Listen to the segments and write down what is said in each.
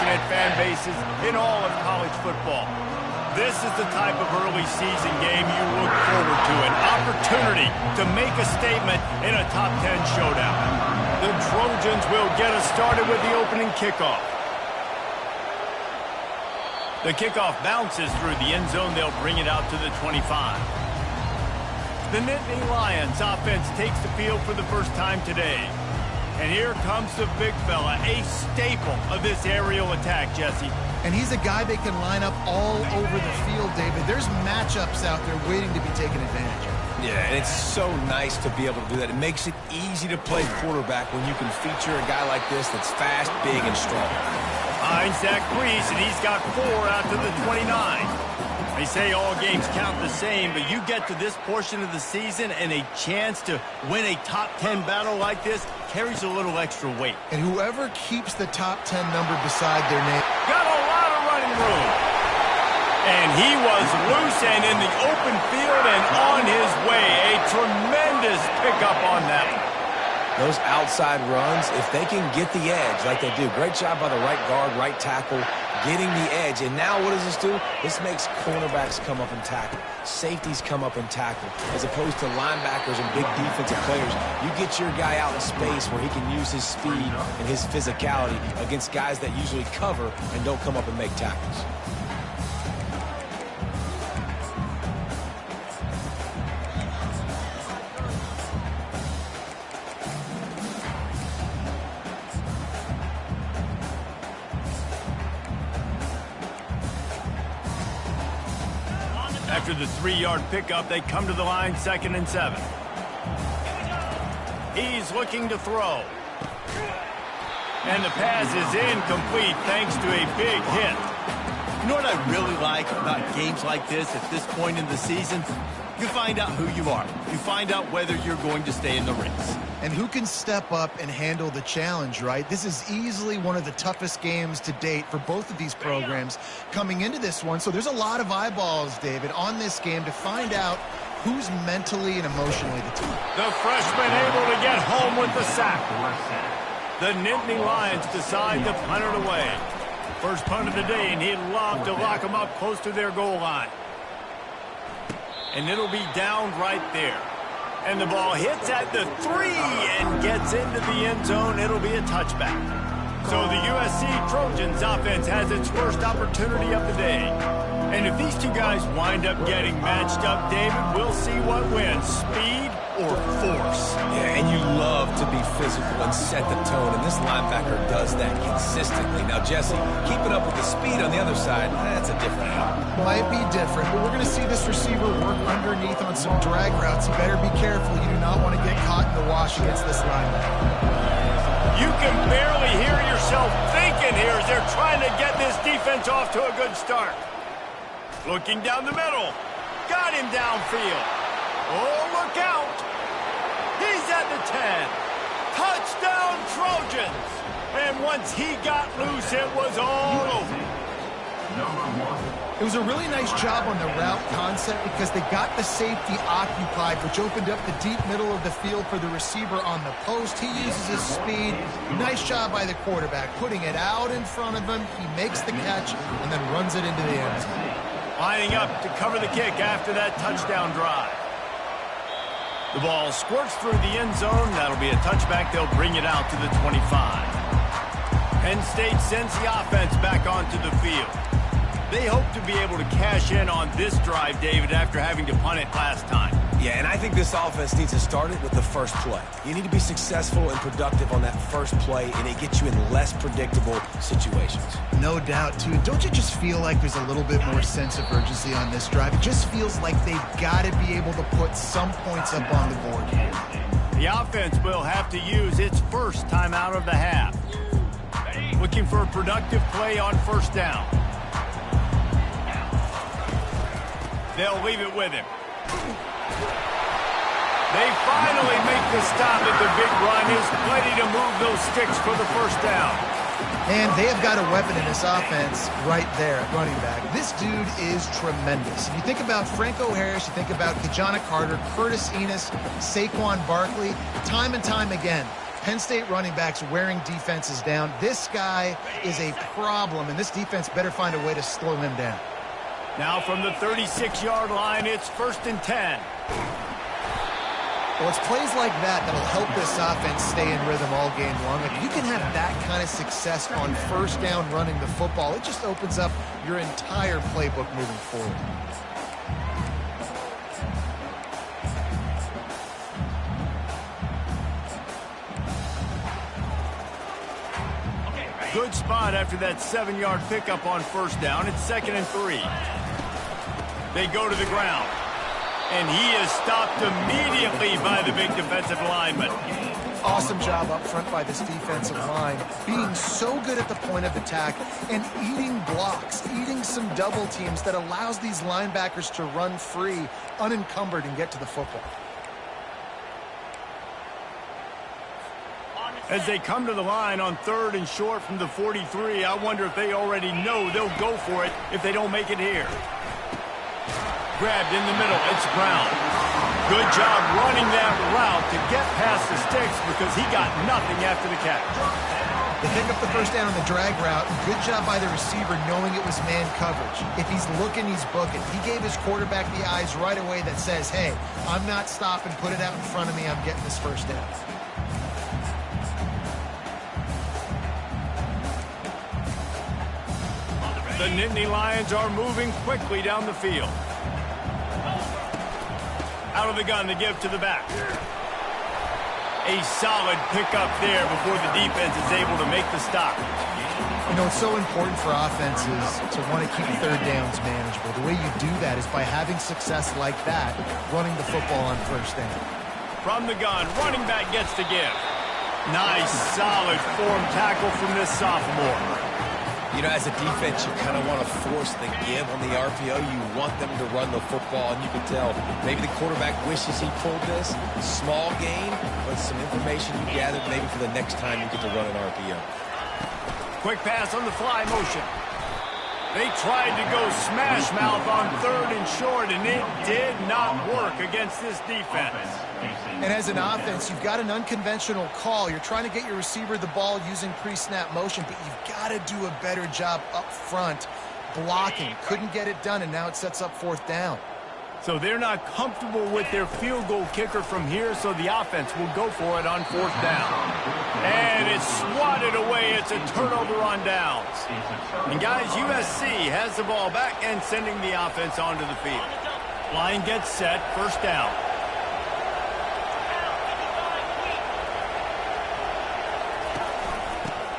passionate fan bases in all of college football. This is the type of early season game you look forward to, an opportunity to make a statement in a top 10 showdown. The Trojans will get us started with the opening kickoff. The kickoff bounces through the end zone. They'll bring it out to the 25. The Nittany Lions offense takes the field for the first time today. And here comes the big fella, a staple of this aerial attack, Jesse. And he's a guy that can line up all over the field, David. There's matchups out there waiting to be taken advantage of. Yeah, and it's so nice to be able to do that. It makes it easy to play quarterback when you can feature a guy like this that's fast, big, and strong. Finds that crease, and he's got 4 out to the 29. They say all games count the same, but you get to this portion of the season and a chance to win a top 10 battle like this carries a little extra weight. And whoever keeps the top 10 number beside their name. Got a lot of running room. And he was loose and in the open field and on his way. A tremendous pickup on that one. Those outside runs, if they can get the edge like they do, great job by the right guard, right tackle, getting the edge. And now what does this do? This makes cornerbacks come up and tackle. Safeties come up and tackle. As opposed to linebackers and big defensive players, you get your guy out in space where he can use his speed and his physicality against guys that usually cover and don't come up and make tackles. After the 3-yard pickup, they come to the line 2nd and 7. He's looking to throw. And the pass is incomplete thanks to a big hit. You know what I really like about games like this at this point in the season? You find out who you are. You find out whether you're going to stay in the race. And who can step up and handle the challenge, right? This is easily one of the toughest games to date for both of these programs coming into this one. So there's a lot of eyeballs, David, on this game to find out who's mentally and emotionally the top. The freshman able to get home with the sack. The Nittany Lions decide to punt it away. First punt of the day, and he'd love to lock them up close to their goal line. And it'll be down right there. And the ball hits at the 3 and gets into the end zone. It'll be a touchback. So the USC Trojans offense has its first opportunity of the day. And if these two guys wind up getting matched up, David, we'll see what wins, speed or force. Yeah, and you love to be physical and set the tone, and this linebacker does that consistently. Now, Jesse, keeping up with the speed on the other side, that's a different animal. Might be different, but we're going to see this receiver work underneath on some drag routes. You better be careful. You do not want to get caught in the wash against this linebacker. You can barely hear yourself thinking here as they're trying to get this defense off to a good start. Looking down the middle. Got him downfield. Oh, look out. He's at the 10. Touchdown, Trojans. And once he got loose, it was all over. It was a really nice job on the route concept because they got the safety occupied, which opened up the deep middle of the field for the receiver on the post. He uses his speed. Nice job by the quarterback, putting it out in front of him. He makes the catch and then runs it into the end zone. Lining up to cover the kick after that touchdown drive. The ball squirts through the end zone. That'll be a touchback. They'll bring it out to the 25. Penn State sends the offense back onto the field. They hope to be able to cash in on this drive, David, after having to punt it last time. Yeah, and I think this offense needs to start it with the first play. You need to be successful and productive on that first play, and it gets you in less predictable situations. No doubt, too. Don't you just feel like there's a little bit more sense of urgency on this drive? It just feels like they've got to be able to put some points up on the board here. The offense will have to use its first timeout of the half. Looking for a productive play on first down. They'll leave it with him. They finally make the stop at the big run. Is plenty to move those sticks for the first down. And they have got a weapon in this offense right there at running back. This dude is tremendous. If you think about Franco Harris, you think about Kajana Carter, Curtis Enos, Saquon Barkley, time and time again, Penn State running backs wearing defenses down. This guy is a problem, and this defense better find a way to slow him down. Now from the 36-yard line, it's 1st and 10. Well, it's plays like that that'll help this offense stay in rhythm all game long. If you can have that kind of success on first down running the football, it just opens up your entire playbook moving forward. Good spot after that 7-yard pickup on first down. It's 2nd and 3. They go to the ground. And he is stopped immediately by the big defensive lineman. Awesome job up front by this defensive line, being so good at the point of attack and eating blocks, eating some double teams that allows these linebackers to run free, unencumbered, and get to the football. As they come to the line on 3rd and short from the 43, I wonder if they already know they'll go for it if they don't make it here. Grabbed in the middle, it's Brown. Good job running that route to get past the sticks because he got nothing after the catch. They pick up the first down on the drag route. Good job by the receiver knowing it was man coverage. If he's looking, he's booking. He gave his quarterback the eyes right away that says, hey, I'm not stopping, put it out in front of me, I'm getting this first down. The Nittany Lions are moving quickly down the field. Out of the gun to give to the back. A solid pickup there before the defense is able to make the stop. You know, it's so important for offenses to want to keep third downs manageable. The way you do that is by having success like that, running the football on first down. From the gun, running back gets to give. Nice, solid form tackle from this sophomore. You know, as a defense, you kind of want to force the give on the RPO. You want them to run the football, and you can tell maybe the quarterback wishes he pulled this. Small gain, but some information you gathered maybe for the next time you get to run an RPO. Quick pass on the fly motion. They tried to go smash mouth on 3rd and short, and it did not work against this defense. And as an offense, you've got an unconventional call. You're trying to get your receiver the ball using pre-snap motion, but you've got to do a better job up front blocking. Couldn't get it done, and now it sets up 4th down. So they're not comfortable with their field goal kicker from here, so the offense will go for it on 4th down. And it's swatted away. It's a turnover on downs. And guys, USC has the ball back and sending the offense onto the field. Line gets set, 1st down.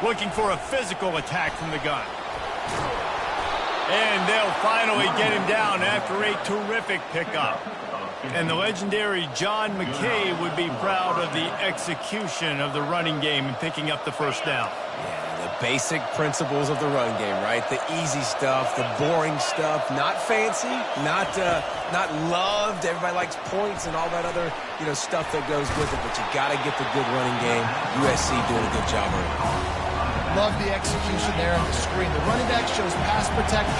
Looking for a physical attack from the gun. And they'll finally get him down after a terrific pickup. And the legendary John McKay would be proud of the execution of the running game and picking up the first down. Yeah, the basic principles of the run game, right? The easy stuff, the boring stuff, not fancy, not loved. Everybody likes points and all that other, stuff that goes with it, but you got to get the good running game. USC doing a good job early. Love the execution there on the screen. The running back shows pass protect.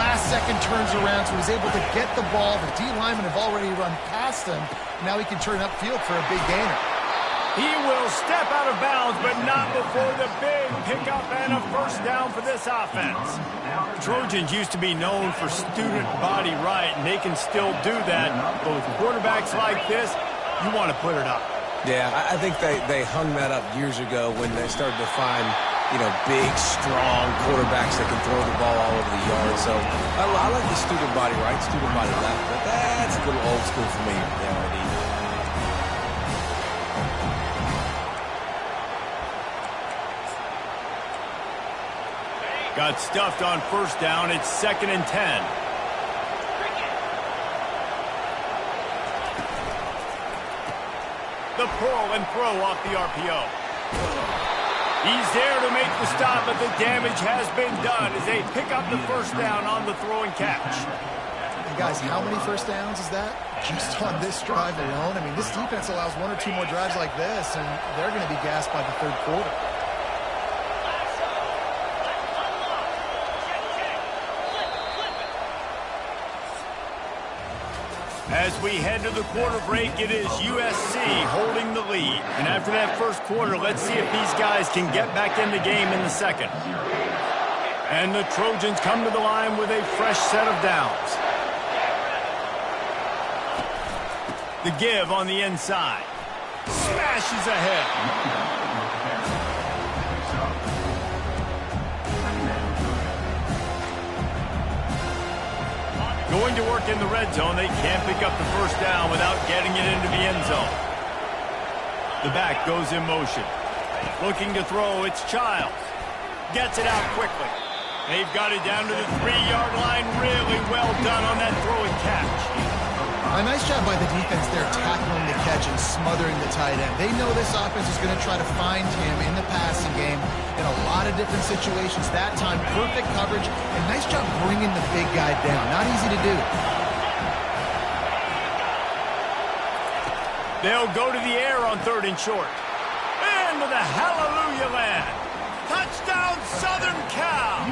Last second turns around, so he's able to get the ball. The D linemen have already run past him. Now he can turn upfield for a big gainer. He will step out of bounds, but not before the big pickup and a first down for this offense. Trojans used to be known for student body right, and they can still do that. But with quarterbacks like this, you want to put it up. Yeah, I think they hung that up years ago when they started to find, big, strong quarterbacks that can throw the ball all over the yard. So I like the student body right, student body left, but that's a little old school for me nowadays. Got stuffed on first down. It's 2nd and 10. The pull and throw off the RPO. He's there to make the stop, but the damage has been done as they pick up the first down on the throw and catch. And guys, how many first downs is that? Just on this drive alone? I mean, this defense allows 1 or 2 more drives like this, and they're going to be gassed by the 3rd quarter. As we head to the quarter break, it is USC holding the lead. And after that first quarter, let's see if these guys can get back in the game in the second. And the Trojans come to the line with a fresh set of downs. The give on the inside. Smashes ahead. Going to work in the red zone. They can't pick up the first down without getting it into the end zone. The back goes in motion. Looking to throw, it's Childs. Gets it out quickly. They've got it down to the 3-yard line. Really well done on that throw and catch. A nice job by the defense there tackling the catch and smothering the tight end. They know this offense is going to try to find him in the passing game in a lot of different situations. That time, perfect coverage, and nice job bringing the big guy down. Not easy to do. They'll go to the air on 3rd and short. Into the hallelujah land. Touchdown, Southern Cal.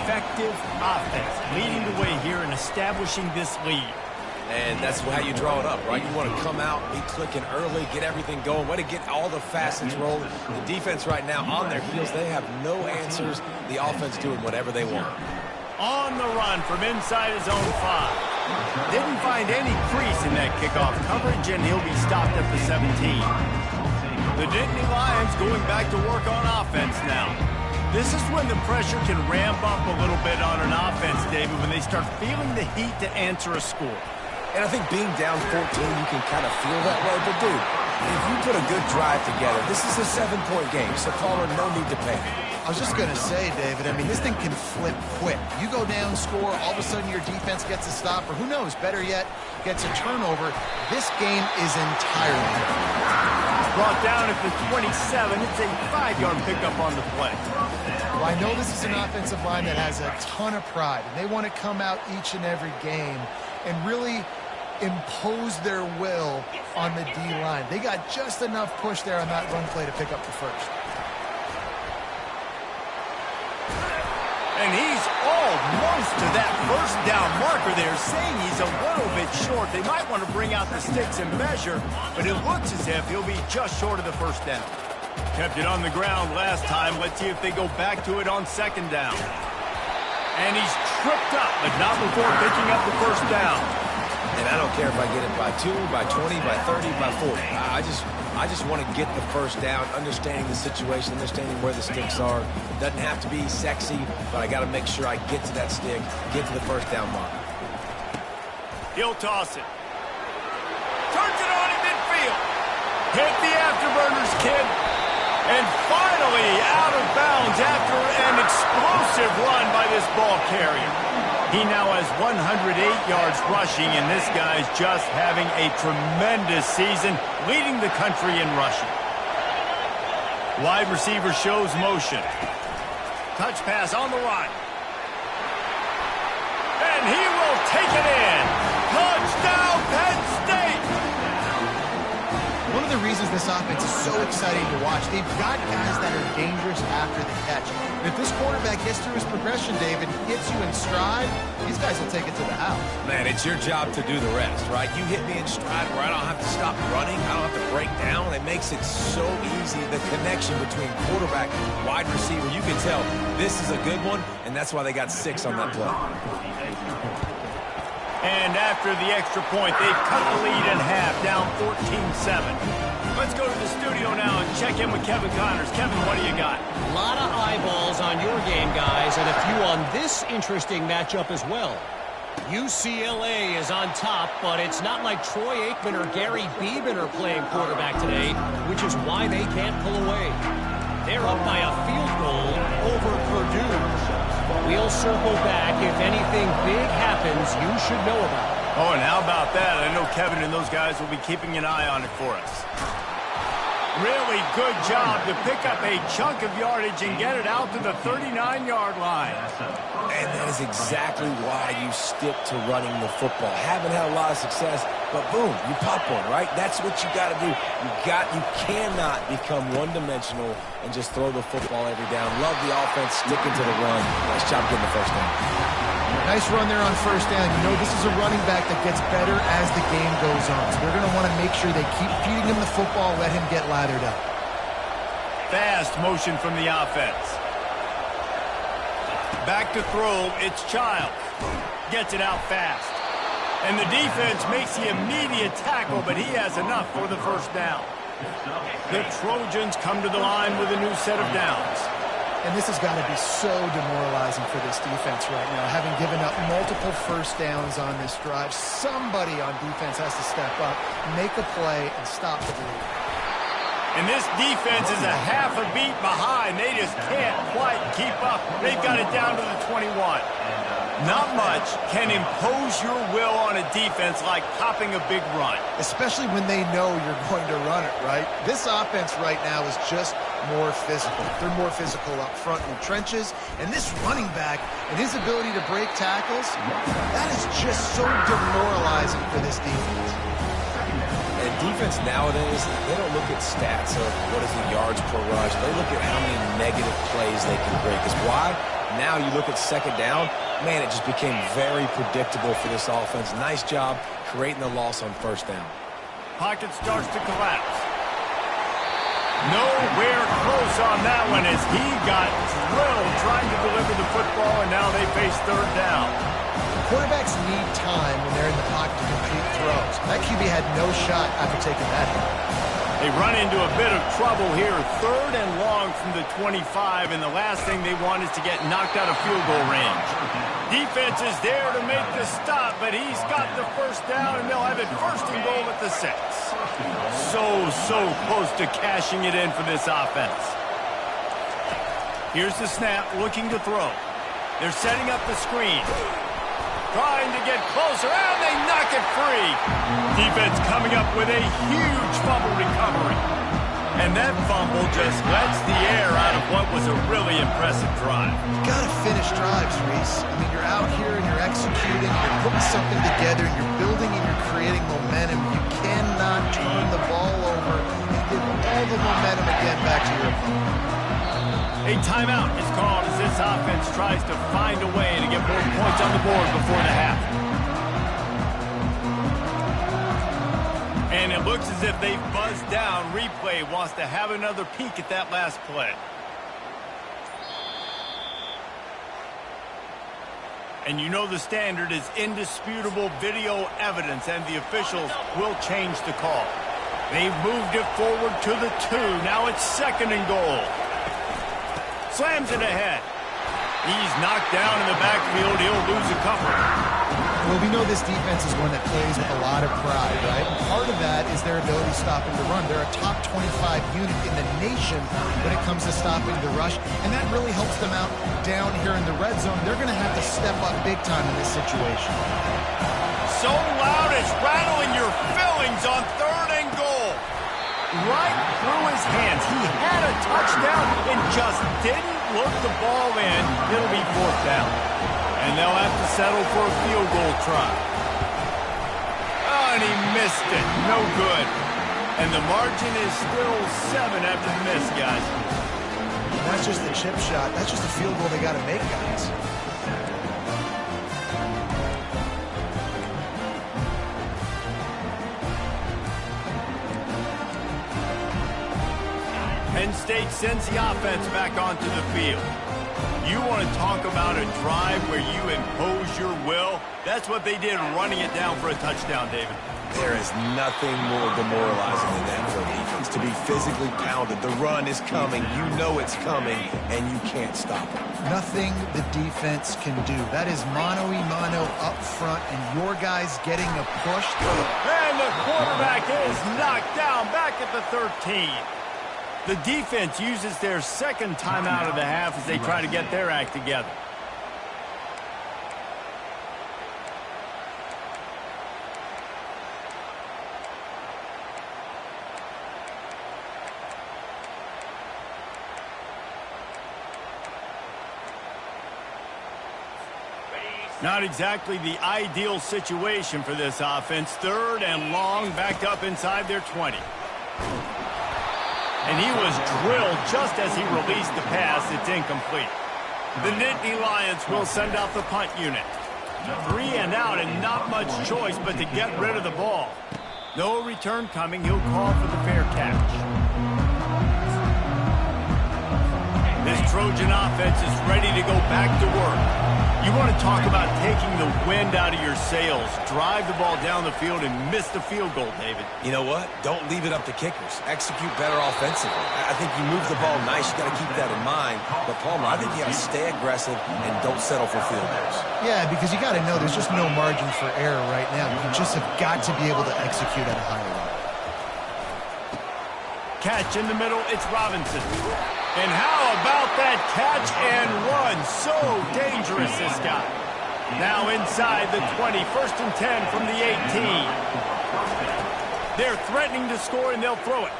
Effective offense leading the way here and establishing this lead. And that's how you draw it up, right? You want to come out, be clicking early, get everything going, way to get all the facets rolling. The defense right now on their heels, they have no answers. The offense doing whatever they want. On the run from inside his own 5. Didn't find any crease in that kickoff coverage, and he'll be stopped at the 17. The Nittany Lions going back to work on offense now. This is when the pressure can ramp up a little bit on an offense, David, when they start feeling the heat to answer a score. And I think being down 14, you can kind of feel that way. But, dude, if you put a good drive together, this is a 7-point game, so Palmer, no need to panic. I was just going to say, David, I mean, this thing can flip quick. You go down, score, all of a sudden your defense gets a stop, or who knows, better yet, gets a turnover. This game is entirely different. Brought down at the 27. It's a 5-yard pickup on the play. Well, I know this is an offensive line that has a ton of pride, and they want to come out each and every game and really impose their will on the D-line. They got just enough push there on that run play to pick up the first. And he's almost to that first down marker there, saying he's a little bit short. They might want to bring out the sticks and measure, but it looks as if he'll be just short of the first down. Kept it on the ground last time. Let's see if they go back to it on 2nd down. And he's tripped up, but not before picking up the first down. And I don't care if I get it by 2, by 20, by 30, by 40. I just want to get the first down, understanding the situation, understanding where the sticks are. Doesn't have to be sexy, but I got to make sure I get to that stick, get to the first down mark. He'll toss it. Turns it on in midfield. Hit the afterburners, kid. And finally out of bounds after an explosive run by this ball carrier. He now has 108 yards rushing, and this guy's just having a tremendous season, leading the country in rushing. Wide receiver shows motion. Touch pass on the right. And he will take it in. Touchdown, Penn State! One of the reasons this offense is so exciting to watch, they've got guys that are dangerous after the catch. And if this quarterback gets through his progression, David, gets you in stride, these guys will take it to the house. Man, it's your job to do the rest, right? You hit me in stride where I don't have to stop running, I don't have to break down. It makes it so easy, the connection between quarterback and wide receiver. You can tell this is a good one, and that's why they got 6 on that play. And after the extra point, they've cut the lead in half, down 14-7. Let's go to the studio now and check in with Kevin Connors. Kevin, what do you got? A lot of eyeballs on your game, guys, and a few on this interesting matchup as well. UCLA is on top, but it's not like Troy Aikman or Gary Beeman are playing quarterback today, which is why they can't pull away. They're up by a field goal over Purdue. We'll circle back. If anything big happens, you should know about it. Oh, and how about that? I know Kevin and those guys will be keeping an eye on it for us. Really good job to pick up a chunk of yardage and get it out to the 39-yard line. And that is exactly why you stick to running the football. Haven't had a lot of success, but boom, you pop one, right? That's what you got to do. You cannot become one-dimensional and just throw the football every down. Love the offense, sticking to the run. Nice job getting the first down. Nice run there on first down. You know this is a running back that gets better as the game goes on. So they're going to want to make sure they keep feeding him the football, let him get lathered up. Fast motion from the offense. Back to throw, it's Child. Gets it out fast. And the defense makes the immediate tackle, but he has enough for the first down. The Trojans come to the line with a new set of downs. And this has got to be so demoralizing for this defense right now. Having given up multiple first downs on this drive, somebody on defense has to step up, make a play, and stop the bleed. And this defense is a half a beat behind. They just can't quite keep up. They've got it down to the 21. Not much can impose your will on a defense like popping a big run. Especially when they know you're going to run it, right? This offense right now is just more physical. They're more physical up front in the trenches. And this running back and his ability to break tackles, that is just so demoralizing for this defense. And defense nowadays, they don't look at stats of what is the yards per rush. They look at how many negative plays they can break. Because why? Now you look at second down, man, it just became very predictable for this offense. Nice job creating the loss on first down. Pocket starts to collapse. Nowhere close on that one as he got drilled trying to deliver the football, and now they face third down. Quarterbacks need time when they're in the pocket to complete throws. That QB had no shot after taking that hit. They run into a bit of trouble here. Third and long from the 25, and the last thing they want is to get knocked out of field goal range. Defense is there to make the stop, but he's got the first down, and they'll have it first and goal at the 6. So close to cashing it in for this offense. Here's the snap, looking to throw. They're setting up the screen. Trying to get closer, and they knock it free. Defense coming up with a huge fumble recovery. And that fumble just lets the air out of what was a really impressive drive. You got to finish drives, Reese. I mean, you're out here and you're executing, you're putting something together, and you're building and you're creating momentum. You cannot turn the ball over and give all the momentum again back to your opponent. A timeout is called as this offense tries to find a way to get more points on the board before the half. And it looks as if they've buzzed down. Replay wants to have another peek at that last play. And you know the standard is indisputable video evidence, and the officials will change the call. They've moved it forward to the 2. Now it's second and goal. Slams it ahead. He's knocked down in the backfield. He'll lose a couple. Well, we know this defense is one that plays with a lot of pride, right? And part of that is their ability stopping the run. They're a top 25 unit in the nation when it comes to stopping the rush, and that really helps them out down here in the red zone. They're going to have to step up big time in this situation. So loud it's rattling your fillings on third and goal. Right through his hands. He had a touchdown and just didn't look the ball in. It'll be fourth down. And they'll have to settle for a field goal try. Oh, and he missed it. No good. And the margin is still 7 after the miss, guys. And that's just the chip shot. That's just a field goal they got to make, guys. Penn State sends the offense back onto the field. You want to talk about a drive where you impose your will? That's what they did, running it down for a touchdown, David. There is nothing more demoralizing than that for a defense. To be physically pounded, the run is coming, you know it's coming, and you can't stop it. Nothing the defense can do. That is mano-a-mano up front, and your guys getting a push. And the quarterback is knocked down back at the 13. The defense uses their second timeout of the half as they try to get their act together. Not exactly the ideal situation for this offense. Third and long, backed up inside their 20. And he was drilled just as he released the pass. It's incomplete. The Nittany Lions will send out the punt unit. 3 and out and not much choice but to get rid of the ball. No return coming. He'll call for the fair catch. This Trojan offense is ready to go back to work. You want to talk about taking the wind out of your sails. Drive the ball down the field and miss the field goal, David. You know what? Don't leave it up to kickers. Execute better offensively. I think you move the ball nice. You got to keep that in mind. But, Palmer, I think you got to stay aggressive and don't settle for field goals. Yeah, because you got to know there's just no margin for error right now. You just have got to be able to execute at a higher level. Catch in the middle. It's Robinson. And how about that catch and run? So dangerous, this guy. Now inside the 20, 1st and 10 from the 18. They're threatening to score, and they'll throw it.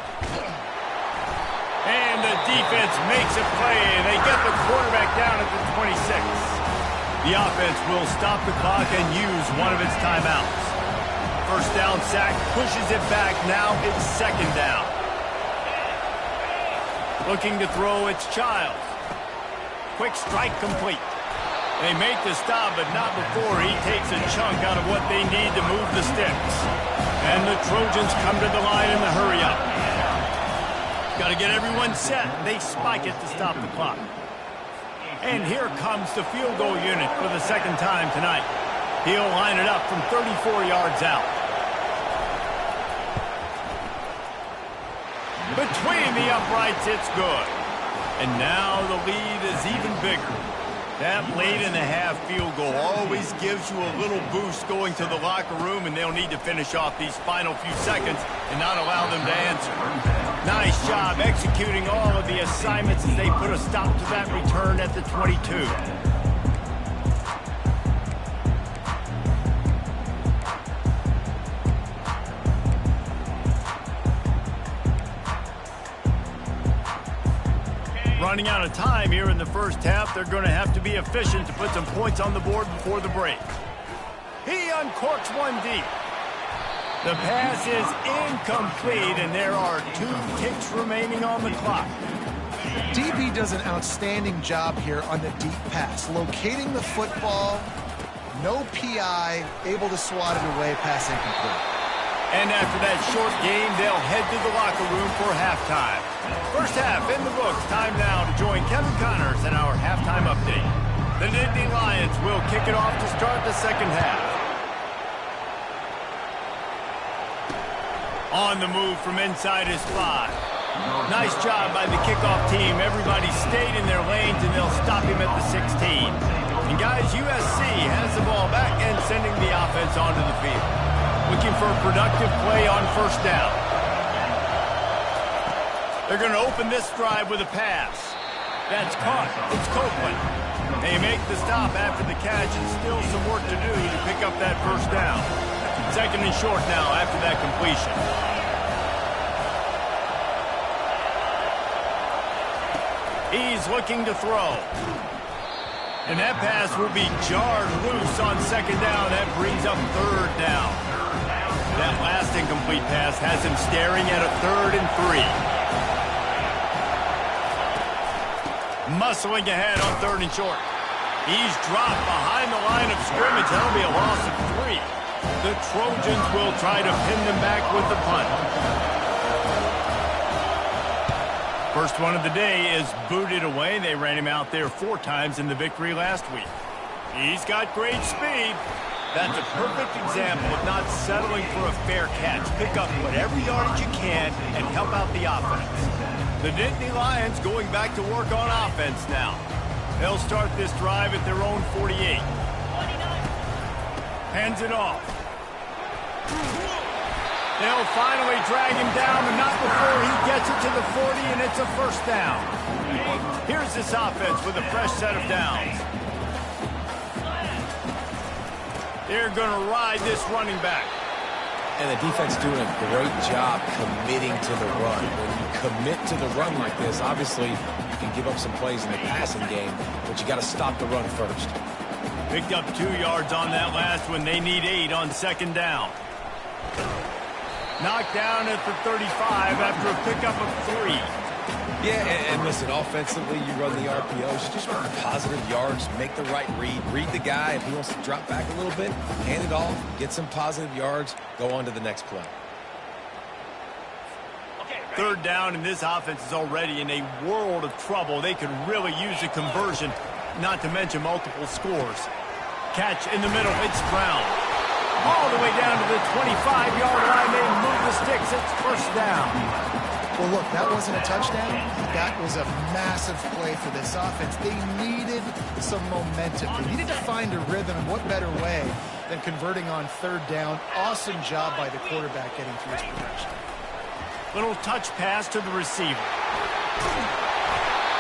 And the defense makes a play. They get the quarterback down at the 26. The offense will stop the clock and use one of its timeouts. First down sack, pushes it back. Now it's 2nd down. Looking to throw, it's Childs. Quick strike complete. They make the stop, but not before he takes a chunk out of what they need to move the sticks. And the Trojans come to the line in the hurry-up. Got to get everyone set. They spike it to stop the clock. And here comes the field goal unit for the 2nd time tonight. He'll line it up from 34 yards out. Between the uprights, it's good. And now the lead is even bigger. That late-in-the-half field goal always gives you a little boost going to the locker room, and they'll need to finish off these final few seconds and not allow them to answer. Nice job executing all of the assignments as they put a stop to that return at the 22. Running out of time here in the first half. They're going to have to be efficient to put some points on the board before the break. He uncorks one deep. The pass is incomplete, and there are 2 kicks remaining on the clock. DB does an outstanding job here on the deep pass. Locating the football, no PI, able to swat it away, pass incomplete. And after that short game, they'll head to the locker room for halftime. First half in the books. Time now to join Kevin Connors in our halftime update. The Nittany Lions will kick it off to start the 2nd half. On the move from inside his 5. Nice job by the kickoff team. Everybody stayed in their lanes, and they'll stop him at the 16. And guys, USC has the ball back and sending the offense onto the field. Looking for a productive play on 1st down. They're going to open this drive with a pass. That's caught. It's Copeland. They make the stop after the catch, and still some work to do to pick up that 1st down. 2nd and short now after that completion. He's looking to throw. And that pass will be jarred loose on 2nd down. That brings up 3rd down. That last incomplete pass has him staring at a 3rd and 3. Muscling ahead on 3rd and short. He's dropped behind the line of scrimmage. That'll be a loss of 3. The Trojans will try to pin them back with the punt. First one of the day is booted away. They ran him out there 4 times in the victory last week. He's got great speed. That's a perfect example of not settling for a fair catch. Pick up whatever yardage you can and help out the offense. The Nittany Lions going back to work on offense now. They'll start this drive at their own 48. Hands it off. They'll finally drag him down, but not before he gets it to the 40, and it's a 1st down. Here's this offense with a fresh set of downs. They're going to ride this running back. And the defense doing a great job committing to the run. When you commit to the run like this, obviously you can give up some plays in the passing game, but you got to stop the run first. Picked up 2 yards on that last one. They need 8 on 2nd down. Knocked down at the 35 after a pickup of 3. Yeah, and listen, offensively, you run the RPOs, you just run positive yards, make the right read the guy. If he wants to drop back a little bit, hand it off, get some positive yards, go on to the next play. Third down, and this offense is already in a world of trouble. They could really use a conversion, not to mention multiple scores. Catch in the middle, it's Brown. All the way down to the 25-yard line. They move the sticks. It's first down. Well, look, that wasn't a touchdown. That was a massive play for this offense. They needed some momentum. They needed to find a rhythm, and what better way than converting on third down. Awesome job by the quarterback getting through his progression. Little touch pass to the receiver.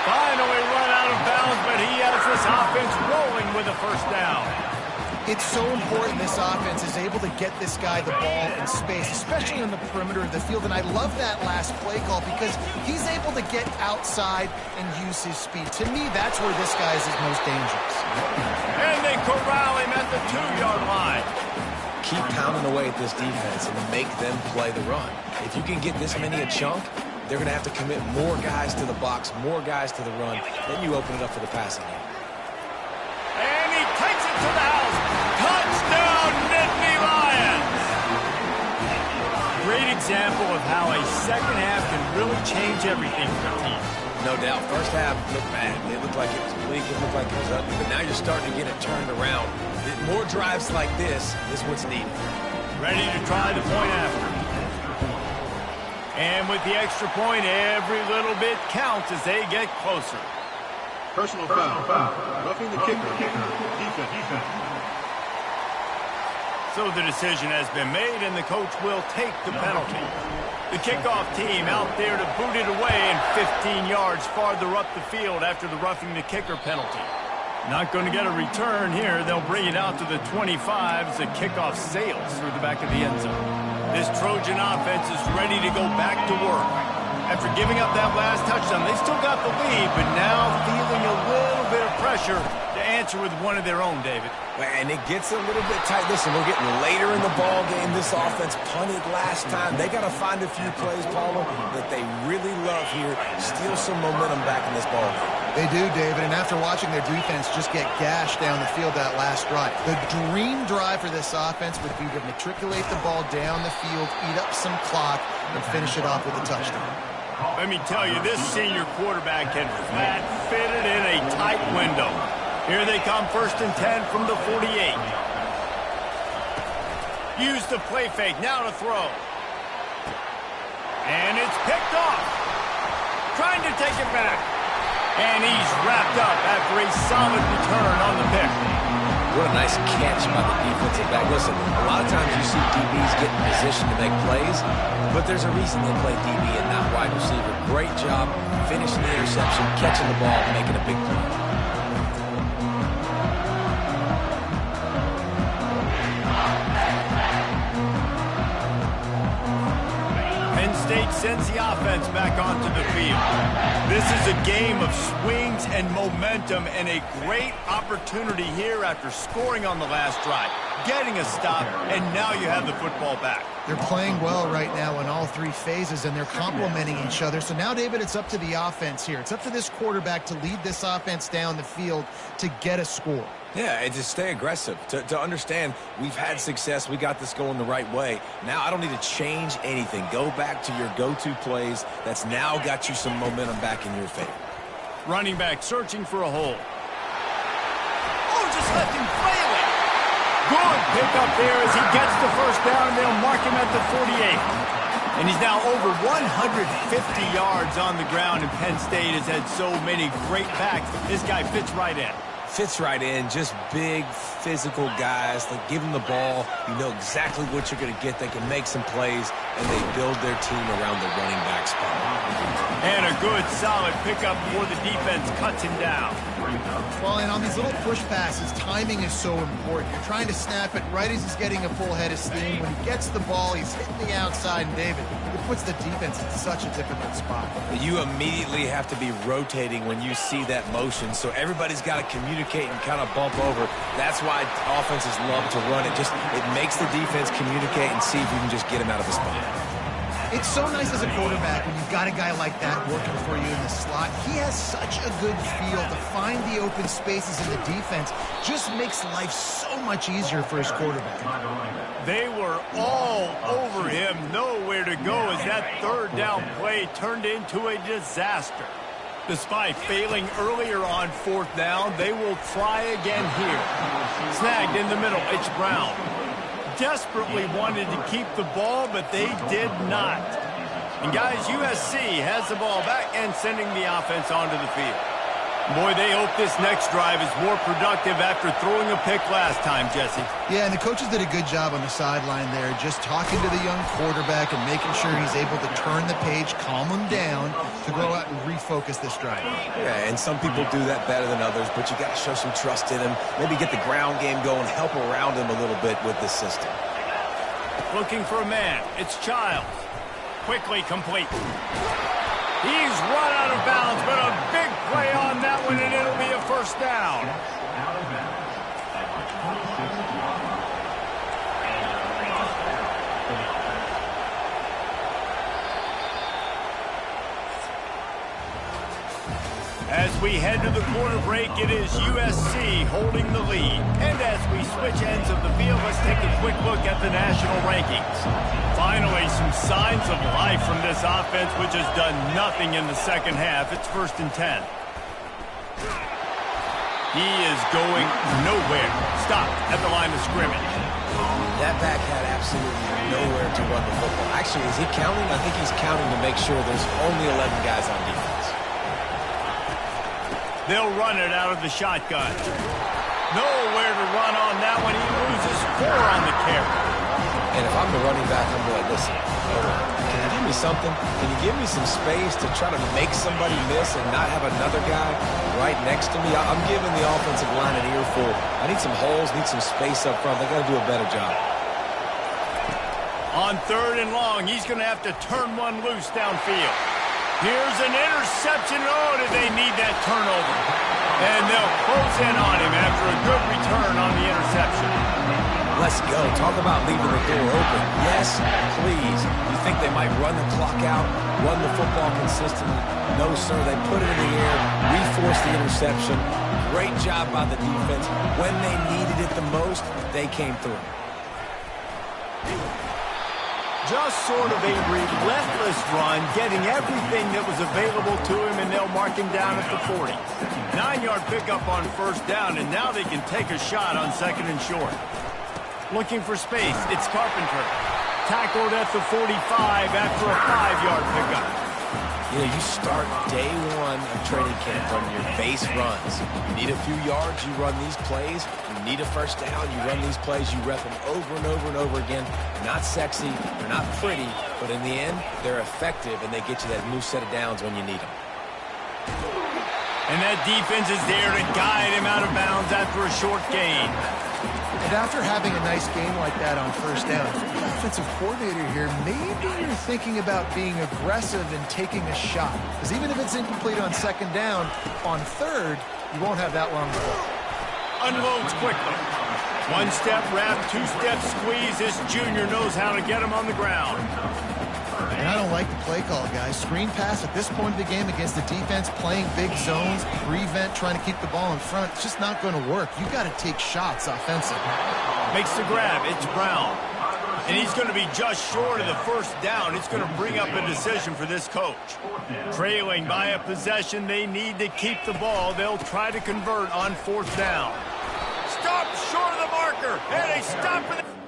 Finally run out of bounds, but he has this offense rolling with a first down. It's so important this offense is able to get this guy the ball in space, especially on the perimeter of the field. And I love that last play call because he's able to get outside and use his speed. To me, that's where this guy is his most dangerous. And they corral him at the 2-yard line. Keep pounding away at this defense and make them play the run. If you can get this many a chunk, they're going to have to commit more guys to the box, more guys to the run. Then you open it up for the passing game. And he takes it to the house. Touchdown, Nittany Lions! Great example of how a second half can really change everything for a team. No doubt. First half looked bad. It looked like it was bleak. It looked like it was ugly. But now you're starting to get it turned around. More drives like this is what's needed. Ready to try the point after. And with the extra point, every little bit counts as they get closer. Personal foul. Roughing the kicker. Defense. So the decision has been made, and the coach will take the penalty. The kickoff team out there to boot it away and 15 yards farther up the field after the roughing the kicker penalty. Not going to get a return here. They'll bring it out to the 25 as the kickoff sails through the back of the end zone. This Trojan offense is ready to go back to work. After giving up that last touchdown, they still got the lead, but now feeling a little bit of pressure to answer with one of their own, David. And it gets a little bit tight. Listen, we're getting later in the ball game. This offense punted last time. They got to find a few plays, Paulo, that they really love here. Steal some momentum back in this ball game. They do, David, and after watching their defense just get gashed down the field that last drive, the dream drive for this offense would be to matriculate the ball down the field, eat up some clock, and finish it off with a touchdown. Let me tell you, this senior quarterback can flat fit it in a tight window. Here they come, 1st and 10 from the 48. Use the play fake, now to throw. And it's picked off. Trying to take it back. And he's wrapped up after a solid return on the pick. What a nice catch by the defensive back. Listen, a lot of times you see DBs get in position to make plays, but there's a reason they play DB and not wide receiver. Great job finishing the interception, catching the ball, making a big play. State sends the offense back onto the field. This is a game of swings and momentum and a great opportunity here after scoring on the last drive, getting a stop, and now you have the football back. They're playing well right now in all three phases, and they're complementing each other. So now, David, it's up to the offense here. It's up to this quarterback to lead this offense down the field to get a score. Yeah, and to stay aggressive, to understand we've had success, we got this going the right way. Now I don't need to change anything. Go back to your go-to plays. That's now got you some momentum back in your favor. Running back searching for a hole. Oh, just left him flailing. Good pick up there as he gets the first down, and they'll mark him at the 48. And he's now over 150 yards on the ground, and Penn State has had so many great backs. This guy fits right in. Fits right in, just big, physical guys. Like, give them the ball. You know exactly what you're going to get. They can make some plays, and they build their team around the running back spot. And a good, solid pickup before the defense cuts him down. Well, and on these little push passes, timing is so important. You're trying to snap it right as he's getting a full head of steam. When he gets the ball, he's hitting the outside, and David, it puts the defense in such a difficult spot. You immediately have to be rotating when you see that motion, so everybody's got to communicate and kind of bump over. That's why offenses love to run it. It makes the defense communicate and see if you can just get him out of the spot. It's so nice as a quarterback when you've got a guy like that working for you in the slot. He has such a good feel to find the open spaces in the defense. Just makes life so much easier for his quarterback. They were all over him, nowhere to go as that third down play turned into a disaster. Despite failing earlier on fourth down, they will try again here. Snagged in the middle, it's Brown. Desperately wanted to keep the ball, but they did not. And guys, USC has the ball back and sending the offense onto the field. Boy, they hope this next drive is more productive after throwing a pick last time, Jesse. Yeah, and the coaches did a good job on the sideline there, just talking to the young quarterback and making sure he's able to turn the page, calm him down to go out and refocus this drive. Yeah, and some people do that better than others, but you got to show some trust in him. Maybe get the ground game going, help around him a little bit with this system. Looking for a man. It's Childs. Quickly complete. He's run out of bounds, but a big play on that one, and it'll be a first down. As we head to the quarter break, it is USC holding the lead. And as we switch ends of the field, let's take a quick look at the national rankings. Finally, some signs of life from this offense, which has done nothing in the second half. It's 1st and 10. He is going nowhere. Stopped at the line of scrimmage. That back had absolutely nowhere to run the football. Actually, is he counting? I think he's counting to make sure there's only 11 guys on defense. They'll run it out of the shotgun. Nowhere to run on that one. He loses 4 on the carry. And if I'm the running back, I'm going, listen, can you give me something? Can you give me some space to try to make somebody miss and not have another guy right next to me? I'm giving the offensive line an earful. I need some holes, need some space up front. They got to do a better job. On 3rd and long, he's going to have to turn one loose downfield. Here's an interception. Oh, did they need that turnover? And they'll close in on him after a good return on the interception. Let's go. Talk about leaving the door open. Yes, please. You think they might run the clock out, run the football consistently? No, sir. They put it in the air, re-forced the interception. Great job by the defense. When they needed it the most, they came through. Just sort of a relentless run, getting everything that was available to him, and they'll mark him down at the 40. 9-yard pickup on 1st down, and now they can take a shot on 2nd and short. Looking for space, it's Carpenter. Tackled at the 45 after a 5-yard pickup. You know, you start day one of training camp on your base runs. You need a few yards, you run these plays. You need a first down, you run these plays. You rep them over and over and over again. They're not sexy, they're not pretty, but in the end, they're effective, and they get you that new set of downs when you need them. And that defense is there to guide him out of bounds after a short gain. And after having a nice game like that on 1st down, if you're the offensive coordinator here, maybe you're thinking about being aggressive and taking a shot. Because even if it's incomplete on 2nd down, on 3rd, you won't have that long to go. Unloads quickly. 1-step wrap, 2-step squeeze. This junior knows how to get him on the ground. And I don't like the play call, guys. Screen pass at this point of the game against the defense, playing big zones, prevent, trying to keep the ball in front. It's just not going to work. You've got to take shots offensively. Makes the grab. It's Brown. And he's going to be just short of the 1st down. It's going to bring up a decision for this coach. Trailing by a possession, they need to keep the ball. They'll try to convert on 4th down. Stop short of the marker. And they stop for the...